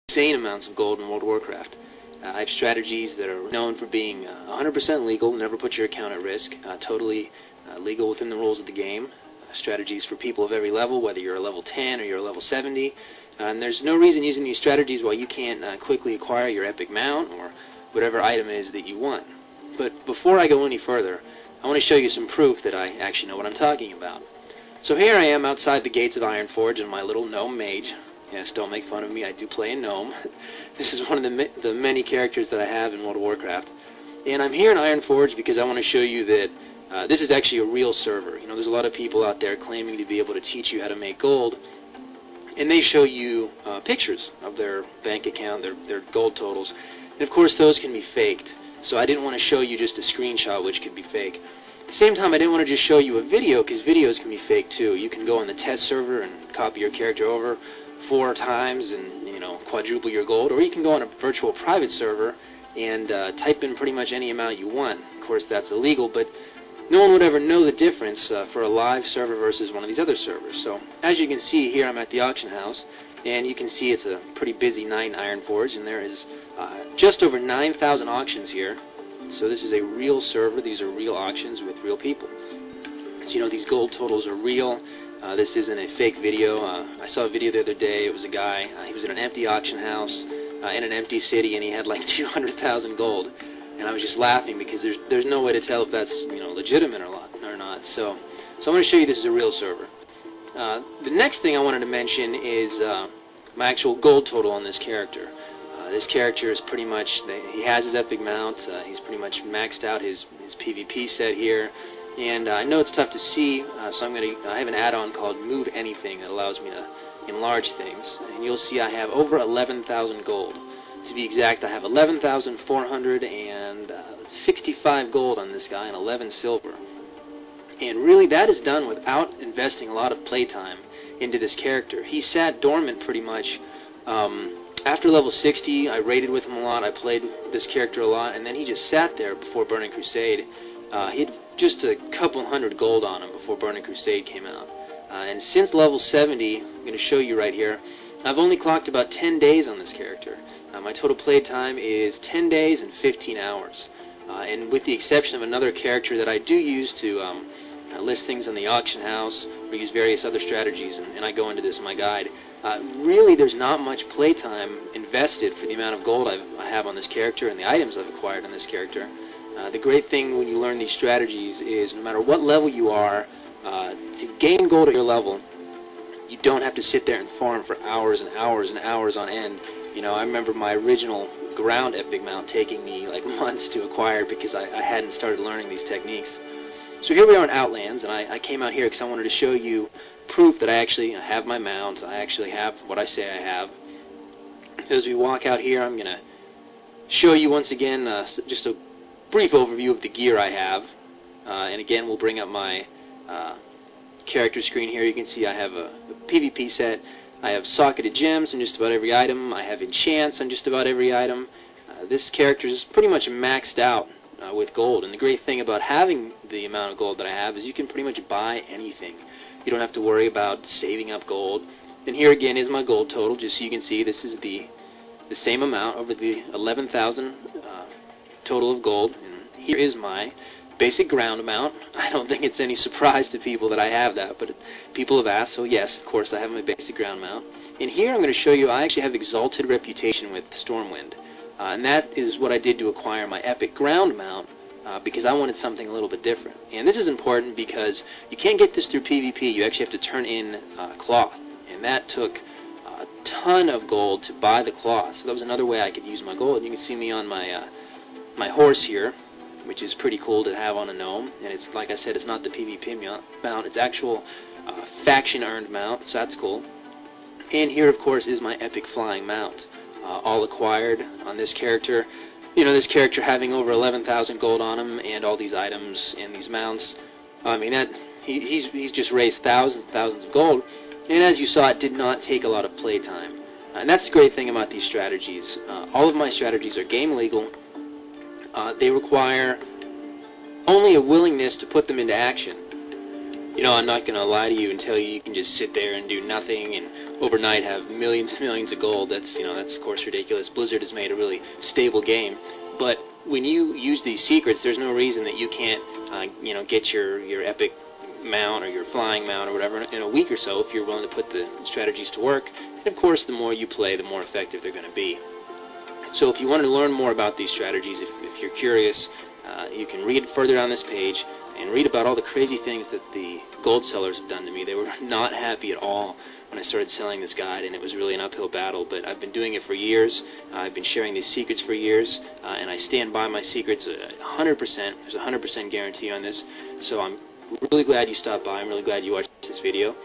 insane amounts of gold in World of Warcraft. I have strategies that are known for being 100% legal, never put your account at risk, totally legal within the rules of the game. Strategies for people of every level, whether you're a level 10 or you're a level 70. And there's no reason using these strategies why you can't quickly acquire your epic mount or whatever item it is that you want. But before I go any further, I want to show you some proof that I actually know what I'm talking about. So here I am outside the gates of Ironforge in my little gnome mage. Yes, don't make fun of me, I do play a gnome. This is one of the many characters that I have in World of Warcraft. And I'm here in Ironforge because I want to show you that this is actually a real server. You know, there's a lot of people out there claiming to be able to teach you how to make gold, and they show you pictures of their bank account, their gold totals. And of course those can be faked. So I didn't want to show you just a screenshot which could be fake. At the same time, I didn't want to just show you a video, because videos can be fake too. You can go on the test server and copy your character over 4 times and, you know, quadruple your gold, or you can go on a virtual private server and type in pretty much any amount you want. Of course that's illegal, but no one would ever know the difference for a live server versus one of these other servers. So as you can see here, I'm at the auction house, and you can see it's a pretty busy night in Ironforge, and there is just over 9,000 auctions here. So this is a real server. These are real auctions with real people. So, you know, these gold totals are real. This isn't a fake video. I saw a video the other day. It was a guy. He was in an empty auction house in an empty city, and he had like 200,000 gold. And I was just laughing because there's no way to tell if that's, you know, legitimate or not. So I'm going to show you this is a real server. The next thing I wanted to mention is my actual gold total on this character. This character is pretty much, he has his epic mount. He's pretty much maxed out his PvP set here. And I know it's tough to see, so I have an add-on called Move Anything that allows me to enlarge things. And you'll see I have over 11,000 gold. To be exact, I have 11,465 gold on this guy and 11 silver. And really that is done without investing a lot of playtime into this character. He sat dormant pretty much. After level 60, I raided with him a lot, I played this character a lot, and then he just sat there before Burning Crusade. He had just a couple hundred gold on him before Burning Crusade came out. And since level 70, I'm going to show you right here, I've only clocked about 10 days on this character. My total play time is 10 days and 15 hours. And with the exception of another character that I do use to list things on the auction house, or use various other strategies, and I go into this in my guide, really there's not much playtime invested for the amount of gold I have on this character and the items I've acquired on this character. The great thing when you learn these strategies is no matter what level you are, to gain gold at your level, you don't have to sit there and farm for hours and hours and hours on end. You know, I remember my original ground epic mount taking me like months to acquire because I hadn't started learning these techniques. So here we are in Outlands, and I came out here because I wanted to show you proof that I actually have my mounts. I actually have what I say I have. As we walk out here, I'm going to show you once again just a brief overview of the gear I have. And again, we'll bring up my character screen here. You can see I have a PvP set. I have socketed gems on just about every item. I have enchants on just about every item. This character is pretty much maxed out with gold. And the great thing about having the amount of gold that I have is you can pretty much buy anything. You don't have to worry about saving up gold. And here again is my gold total. Just so you can see, this is the same amount over the 11,000 total of gold. And here is my basic ground amount. I don't think it's any surprise to people that I have that, but people have asked, so yes, of course I have my basic ground mount. And here I'm going to show you I actually have Exalted Reputation with Stormwind. And that is what I did to acquire my epic ground mount, because I wanted something a little bit different. And this is important because you can't get this through PvP. You actually have to turn in cloth. And that took a ton of gold to buy the cloth. So that was another way I could use my gold. And you can see me on my my horse here, which is pretty cool to have on a gnome. And it's, like I said, it's not the PvP mount. It's actual faction-earned mount, so that's cool. And here, of course, is my epic flying mount. All acquired on this character. You know, this character having over 11,000 gold on him, and all these items and these mounts. I mean, he's just raised thousands and thousands of gold. And as you saw, it did not take a lot of playtime. And that's the great thing about these strategies. All of my strategies are game legal. They require only a willingness to put them into action. You know, I'm not going to lie to you and tell you you can just sit there and do nothing and overnight have millions and millions of gold. That's, you know, that's of course ridiculous. Blizzard has made a really stable game, but when you use these secrets, there's no reason that you can't, you know, get your epic mount or your flying mount or whatever in a week or so if you're willing to put the strategies to work. And of course, the more you play, the more effective they're going to be. So if you want to learn more about these strategies, if you're curious, you can read further down this page and read about all the crazy things that the gold sellers have done to me. They were not happy at all when I started selling this guide, and it was really an uphill battle, but I've been doing it for years. I've been sharing these secrets for years, and I stand by my secrets 100%. There's a 100% guarantee on this, so I'm really glad you stopped by. I'm really glad you watched this video.